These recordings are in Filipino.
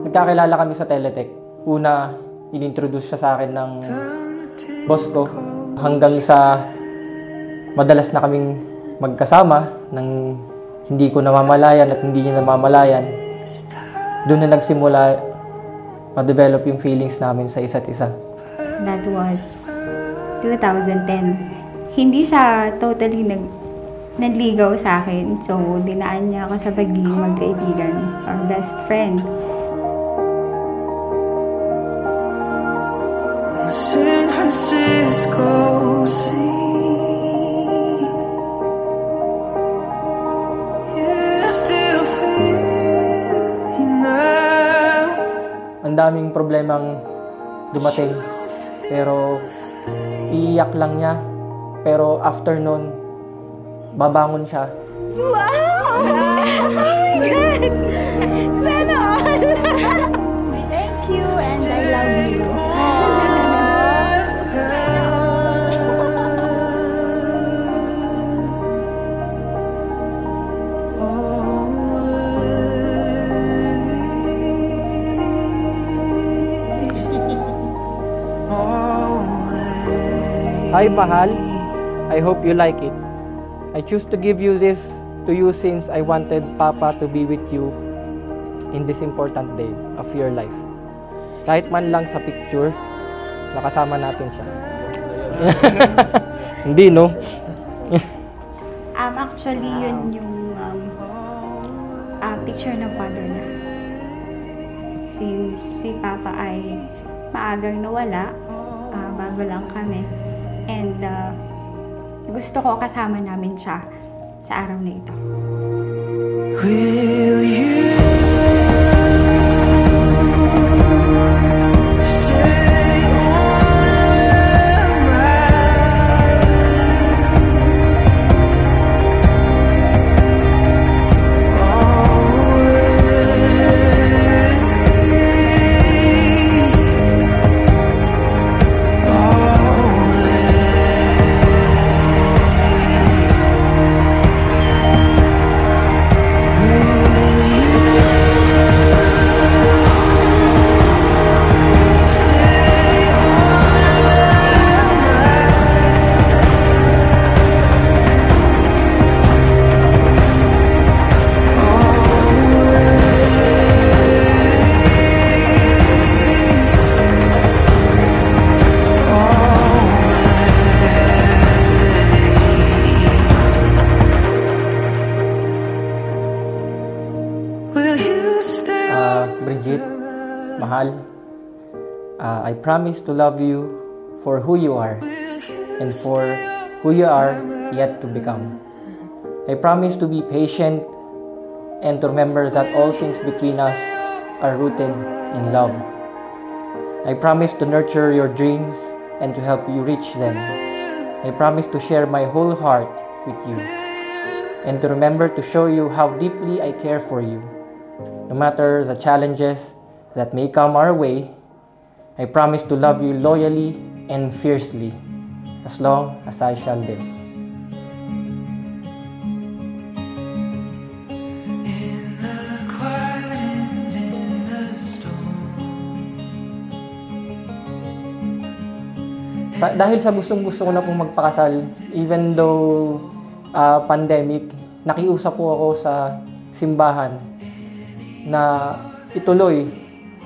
Nagkakilala kami sa Teletech. Una, inintroduce siya sa akin ng boss ko. Hanggang sa madalas na kaming magkasama nang hindi ko namamalayan at hindi niya namamalayan. Doon na nagsimula ma-develop yung feelings namin sa isa't isa. That was 2010. Hindi siya totally nagligaw sa akin. So, dinaan niya ako sa pagiging magkaibigan or best friend. San Francisco sea. Yeah, I still feel now. Ang daming problemang dumating, pero iiyak lang niya. Pero after nun, babangon siya. Wow! Oh my God! Sana all! Thank you and I love you. Hi, Mahal. I hope you like it. I choose to give you this to you since I wanted Papa to be with you in this important day of your life. Kahit man lang sa picture, nakasama natin siya. Hindi, no? Actually, yun yung picture ng father niya. Since si Papa ay maagang nawala, bago lang kami. And gusto ko kasama namin siya sa araw na ito. Will you stay on my Bridget, Mahal, I promise to love you for who you are and for who you are yet to become. I promise to be patient and to remember that all things between us are rooted in love. I promise to nurture your dreams and to help you reach them. I promise to share my whole heart with you and to remember to show you how deeply I care for you. No matter the challenges that may come our way, I promise to love you loyally and fiercely as long as I shall live. Dahil sa gustong-gusto ko na pong magpakasal, even though pandemic, nakiusap po ako sa simbahan na ituloy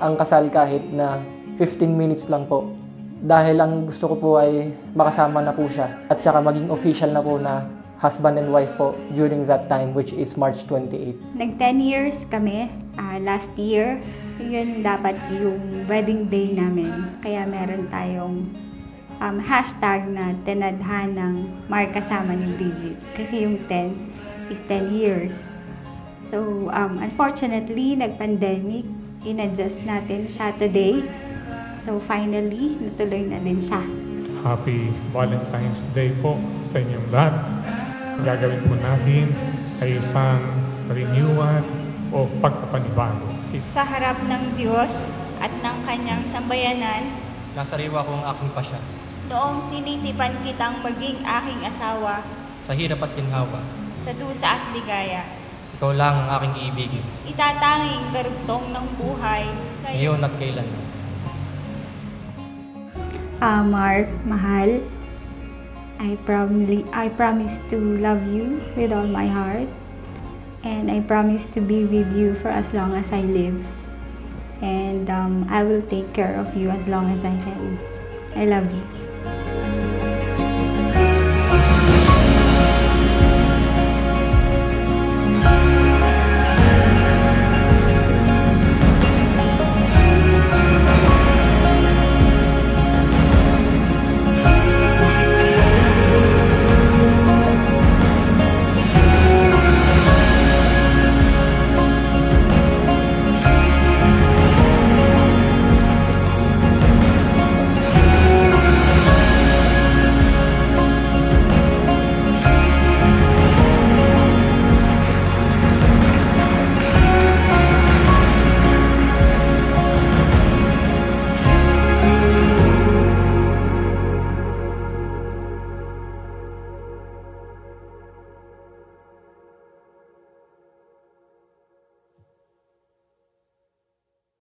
ang kasal kahit na 15 minutes lang po. Dahil ang gusto ko po ay makasama na po siya at saka maging official na po na husband and wife po during that time, which is March 28. Nag 10 years kami last year. Yun dapat yung wedding day namin. Kaya meron tayong hashtag na tinadhanang markasama ni Bridget. Kasi yung 10 is 10 years. So, unfortunately, nag-pandemic, in-adjust natin siya today. So, finally, natuloy na din siya. Happy Valentine's Day po sa inyong lahat. Ang gagawin po natin ay isang renewal o pagpapanibago. Sa harap ng Diyos at ng Kanyang sambayanan, Nasariwa ko ang aking pasya. noong tinitipan kitang maging aking asawa, Sa hirap at ginhawa, sa dusa at ligaya, Ikaw lang ang aking ibig, itatanging garugtong ng buhay. ngayon at kailanman. Mark, mahal, I promise to love you with all my heart. And I promise to be with you for as long as I live. And I will take care of you as long as I can. I love you.